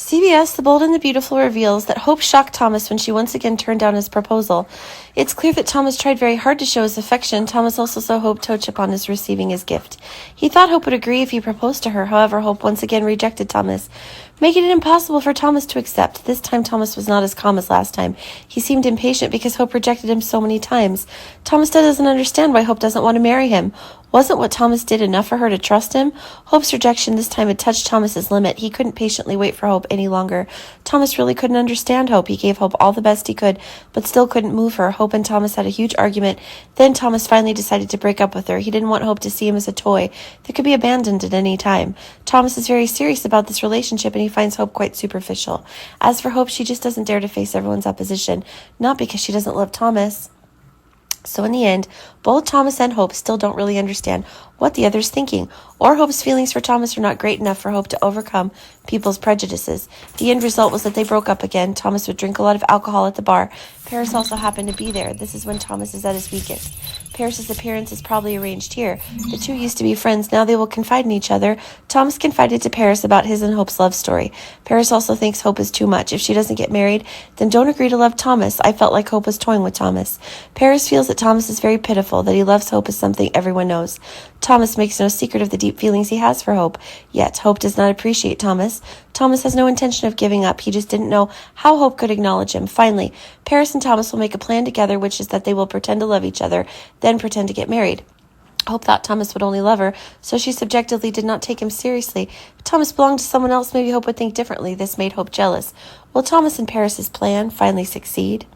CBS The Bold and the Beautiful reveals that Hope shocked Thomas when she once again turned down his proposal. It's clear that Thomas tried very hard to show his affection. Thomas also saw Hope touch upon his receiving his gift. He thought Hope would agree if he proposed to her. However, Hope once again rejected Thomas, making it impossible for Thomas to accept. This time Thomas was not as calm as last time. He seemed impatient because Hope rejected him so many times. Thomas doesn't understand why Hope doesn't want to marry him. Wasn't what Thomas did enough for her to trust him? Hope's rejection this time had touched Thomas's limit. He couldn't patiently wait for Hope any longer. Thomas really couldn't understand Hope. He gave Hope all the best he could, but still couldn't move her. Hope and Thomas had a huge argument. Then Thomas finally decided to break up with her. He didn't want Hope to see him as a toy that could be abandoned at any time. Thomas is very serious about this relationship, and he finds Hope quite superficial. As for Hope, she just doesn't dare to face everyone's opposition, not because she doesn't love Thomas. So in the end, both Thomas and Hope still don't really understand what the other's thinking, or Hope's feelings for Thomas are not great enough for Hope to overcome people's prejudices. The end result was that they broke up again. Thomas would drink a lot of alcohol at the bar. Paris also happened to be there. This is when Thomas is at his weakest. Paris's appearance is probably arranged here. The two used to be friends. Now they will confide in each other. Thomas confided to Paris about his and Hope's love story. Paris also thinks Hope is too much. If she doesn't get married, then don't agree to love Thomas. I felt like Hope was toying with Thomas. Paris feels that Thomas is very pitiful, that he loves Hope is something everyone knows. Thomas makes no secret of the deep feelings he has for Hope. Yet, Hope does not appreciate Thomas. Thomas has no intention of giving up. He just didn't know how Hope could acknowledge him. Finally, Paris and Thomas will make a plan together, which is that they will pretend to love each other, then pretend to get married. Hope thought Thomas would only love her, so she subjectively did not take him seriously. If Thomas belonged to someone else, maybe Hope would think differently. This made Hope jealous. Will Thomas and Paris's plan finally succeed?